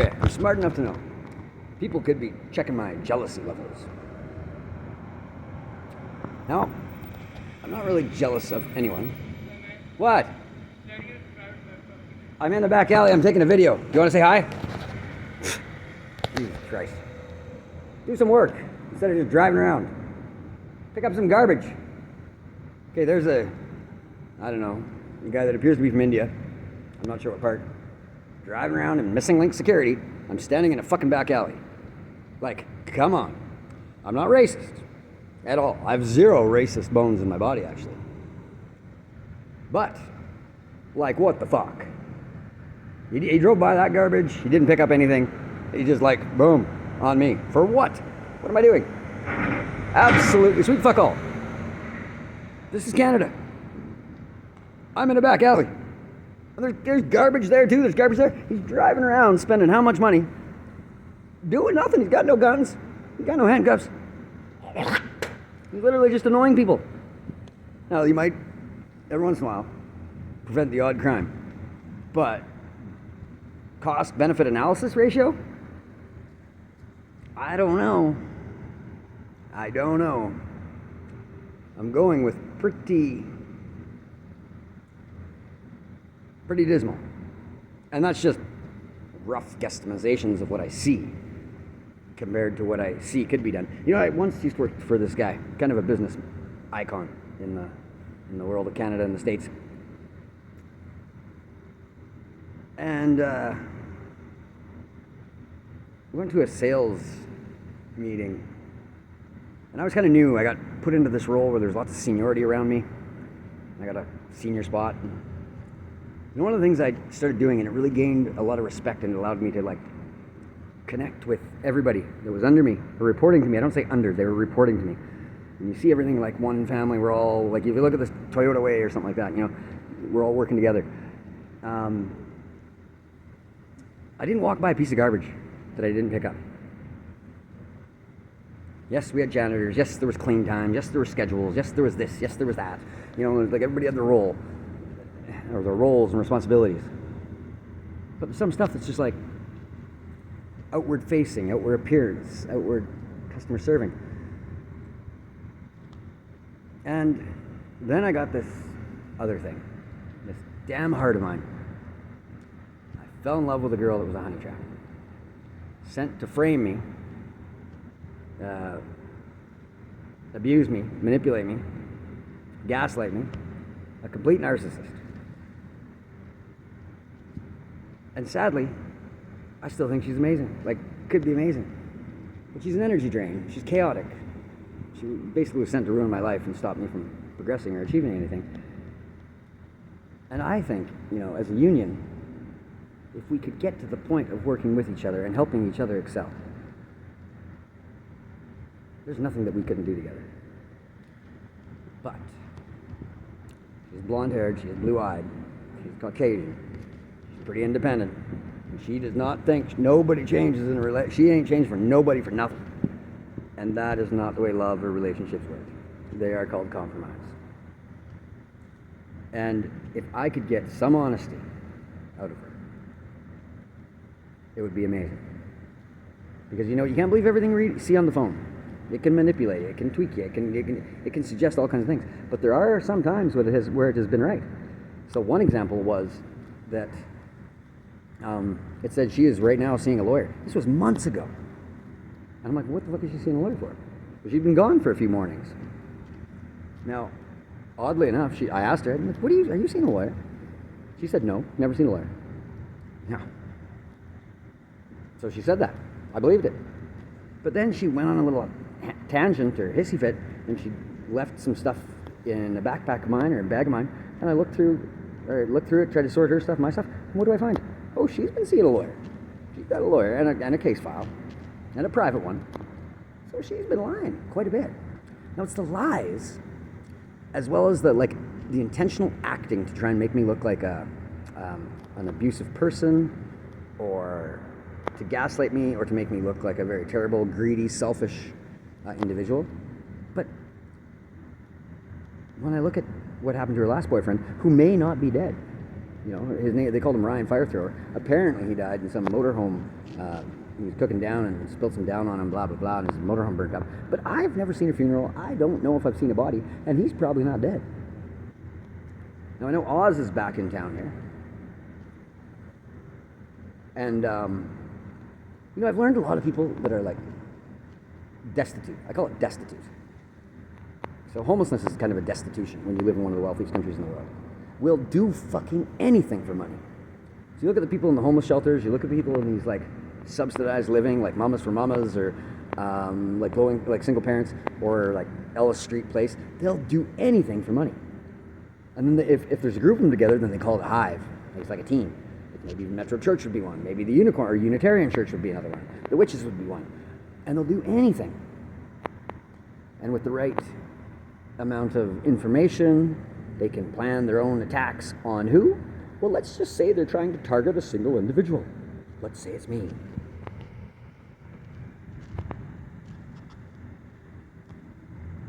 Okay, I'm smart enough to know. People could be checking my jealousy levels. Now, I'm not really jealous of anyone. What? I'm in the back alley. I'm taking a video. Do you want to say hi? Jesus Christ. Do some work instead of just driving around. Pick up some garbage. Okay, there's a guy that appears to be from India. I'm not sure what part. Driving around in missing link security. I'm standing in a fucking back alley. Like, come on. I'm not racist at all. I have zero racist bones in my body, actually. But, like, what the fuck? He drove by that garbage. He didn't pick up anything. He just like, boom, on me. For what? What am I doing? Absolutely sweet fuck all. This is Canada. I'm in a back alley. There's garbage there too. There's garbage there. He's driving around spending how much money? Doing nothing. He's got no guns. He's got no handcuffs. He's literally just annoying people. Now, you might, every once in a while, prevent the odd crime. But cost-benefit analysis ratio? I don't know. I'm going with pretty dismal. And that's just rough guesstimations of what I see compared to what I see could be done. You know, I once used to work for this guy, kind of a business icon in the world of Canada and the States. And we went to a sales meeting. And I was kind of new. I got put into this role where there's lots of seniority around me. I got a senior spot. And one of the things I started doing, and it really gained a lot of respect and it allowed me to like connect with everybody that was under me, or reporting to me. I don't say under, they were reporting to me. And you see everything like one family, we're all, like if you look at this Toyota way or something like that, you know, we're all working together. I didn't walk by a piece of garbage that I didn't pick up. Yes, we had janitors. Yes, there was clean time. Yes, there were schedules. Yes, there was this. Yes, there was that. You know, like everybody had their role, or their roles and responsibilities. But there's some stuff that's just like outward facing, outward appearance, outward customer serving. And then I got this other thing, this damn heart of mine. I fell in love with a girl that was a honey trap, sent to frame me, abuse me, manipulate me, gaslight me, a complete narcissist. And sadly, I still think she's amazing, like, could be amazing. But she's an energy drain, she's chaotic. She basically was sent to ruin my life and stop me from progressing or achieving anything. And I think, you know, as a union, if we could get to the point of working with each other and helping each other excel, there's nothing that we couldn't do together. But she's blonde-haired, she's blue-eyed, she's Caucasian, she's pretty independent, and she does not think nobody changes in a relationship. She ain't changed for nobody for nothing. And that is not the way love or relationships work. They are called compromise. And if I could get some honesty out of her, it would be amazing. Because you know, you can't believe everything you see on the phone. It can manipulate you, it can tweak you, it can suggest all kinds of things. But there are some times where it has been right. So one example was that it said she is right now seeing a lawyer. This was months ago. And I'm like, what the fuck is she seeing a lawyer for? Well, she'd been gone for a few mornings. Now, oddly enough, I asked her, I'm like, are you seeing a lawyer? She said, no, never seen a lawyer. No. So she said that. I believed it. But then she went on a little tangent or hissy fit, and she left some stuff in a backpack of mine or a bag of mine, and I looked through it, tried to sort her stuff, my stuff, and what do I find? Oh, she's been seeing a lawyer. She's got a lawyer and a case file, and a private one. So she's been lying quite a bit. Now it's the lies, as well as the intentional acting to try and make me look like an abusive person, or to gaslight me, or to make me look like a very terrible, greedy, selfish individual. But when I look at what happened to her last boyfriend, who may not be dead, You know, his name, they called him Ryan Fire Thrower. Apparently he died in some motorhome. He was cooking down and spilled some down on him, blah, blah, blah, and his motorhome burnt up. But I've never seen a funeral. I don't know if I've seen a body, and he's probably not dead. Now, I know Oz is back in town here. And, you know, I've learned a lot of people that are, like, destitute. I call it destitute. So homelessness is kind of a destitution when you live in one of the wealthiest countries in the world. Will do fucking anything for money. So you look at the people in the homeless shelters, you look at the people in these, like, subsidized living, like Mamas for Mamas, or like single parents, or like Ellis Street Place. They'll do anything for money. And then if there's a group of them together, then they call it a hive. It's like a team. Maybe the Metro Church would be one. Maybe the Unicorn or Unitarian Church would be another one. The Witches would be one. And they'll do anything. And with the right amount of information, they can plan their own attacks on who? Well, let's just say they're trying to target a single individual. Let's say it's me.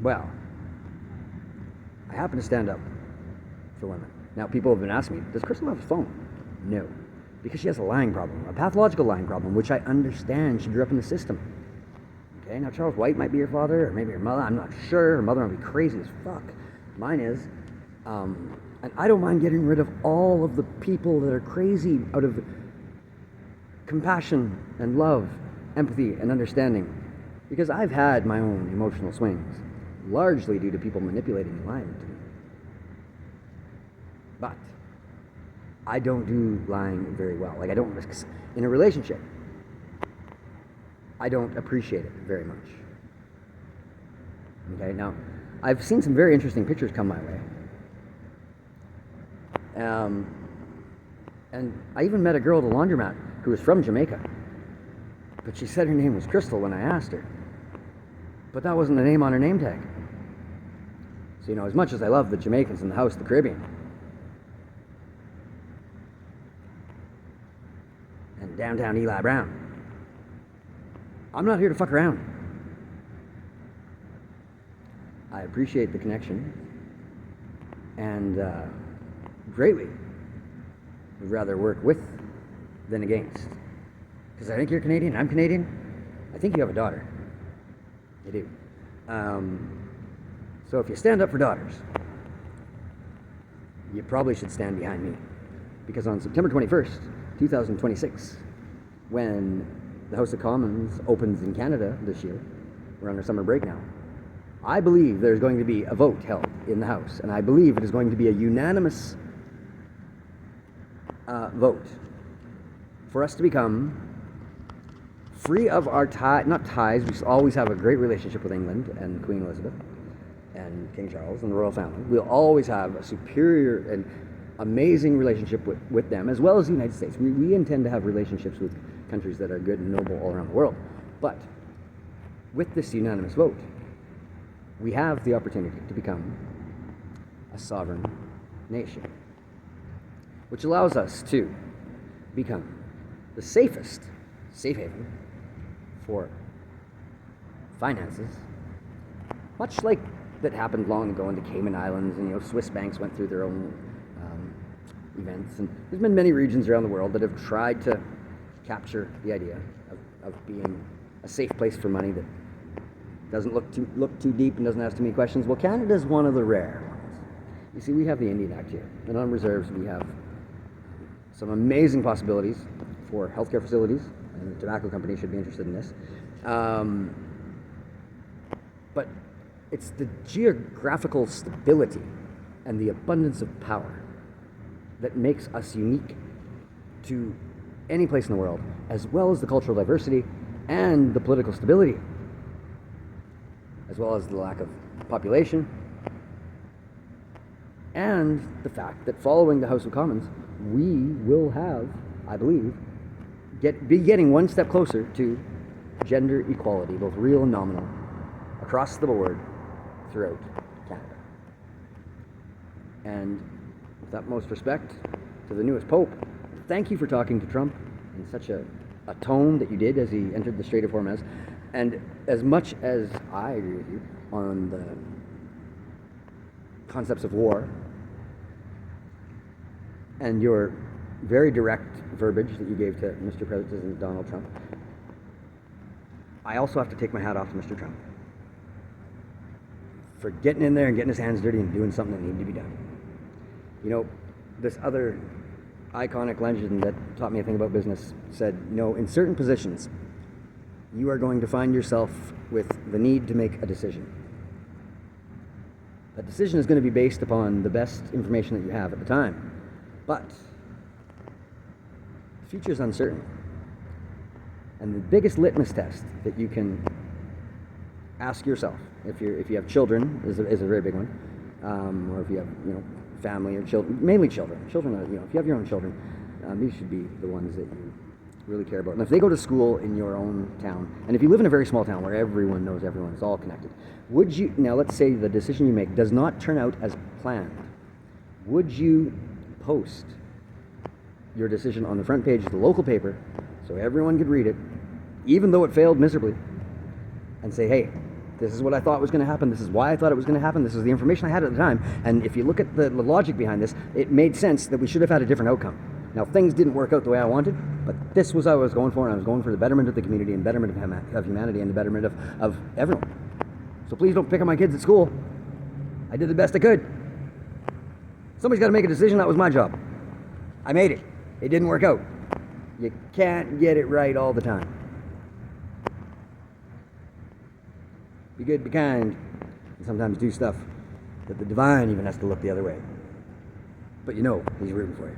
Well, I happen to stand up for women. Now, people have been asking me, does Crystal have a phone? No. Because she has a lying problem, a pathological lying problem, which I understand. She grew up in the system. Okay, now Charles White might be her father, or maybe her mother, I'm not sure. Her mother might be crazy as fuck. Mine is. And I don't mind getting rid of all of the people that are crazy out of compassion and love, empathy and understanding. Because I've had my own emotional swings, largely due to people manipulating and lying to me. But I don't do lying very well. Like, I don't, in a relationship, I don't appreciate it very much. Okay, now, I've seen some very interesting pictures come my way. And I even met a girl at a laundromat who was from Jamaica. But she said her name was Crystal when I asked her. But that wasn't the name on her name tag. So, you know, as much as I love the Jamaicans in the house, the Caribbean, and downtown Eli Brown, I'm not here to fuck around. I appreciate the connection, and greatly would rather work with than against. Because I think you're Canadian, I'm Canadian. I think you have a daughter. You do. So if you stand up for daughters, you probably should stand behind me. Because on September 21st, 2026, when the House of Commons opens in Canada this year, we're on our summer break now, I believe there's going to be a vote held in the House, and I believe it is going to be a unanimous vote for us to become free of our not ties. We always have a great relationship with England and Queen Elizabeth and King Charles and the royal family. We'll always have a superior and amazing relationship with them, as well as the United States. We intend to have relationships with countries that are good and noble all around the world. But with this unanimous vote, we have the opportunity to become a sovereign nation, which allows us to become the safest safe haven for finances, much like that happened long ago in the Cayman Islands, and, you know, Swiss banks went through their own events, and there's been many regions around the world that have tried to capture the idea of being a safe place for money that doesn't look too deep and doesn't ask too many questions. Well, Canada's one of the rare ones. You see, we have the Indian Act here, and on reserves we have some amazing possibilities for healthcare facilities, and the tobacco company should be interested in this. But it's the geographical stability and the abundance of power that makes us unique to any place in the world, as well as the cultural diversity and the political stability, as well as the lack of population, and the fact that following the House of Commons, we will have, I believe, be getting one step closer to gender equality, both real and nominal, across the board throughout Canada. And with utmost respect to the newest Pope, thank you for talking to Trump in such a tone that you did as he entered the Strait of Hormuz. And as much as I agree with you on the concepts of war and your very direct verbiage that you gave to Mr. President Donald Trump, I also have to take my hat off to Mr. Trump for getting in there and getting his hands dirty and doing something that needed to be done. You know, this other iconic legend that taught me a thing about business said, you know, in certain positions, you are going to find yourself with the need to make a decision. That decision is going to be based upon the best information that you have at the time. But the future is uncertain. And the biggest litmus test that you can ask yourself, if you have children, is a very big one, or if you have, you know, family or children, mainly children. Children are, you know, if you have your own children, these should be the ones that you really care about. And if they go to school in your own town, and if you live in a very small town where everyone knows everyone, it's all connected, would you, now let's say the decision you make does not turn out as planned, would you post your decision on the front page of the local paper so everyone could read it, even though it failed miserably, and say, hey, this is what I thought was going to happen, this is why I thought it was going to happen, this is the information I had at the time, and if you look at the logic behind this, it made sense that we should have had a different outcome. Now, things didn't work out the way I wanted, but this was what I was going for, and I was going for the betterment of the community and betterment of humanity and the betterment of everyone. So please don't pick on my kids at school. I did the best I could. Somebody's got to make a decision. That was my job. I made it. It didn't work out. You can't get it right all the time. Be good, be kind, and sometimes do stuff that the divine even has to look the other way. But you know, he's rooting for you.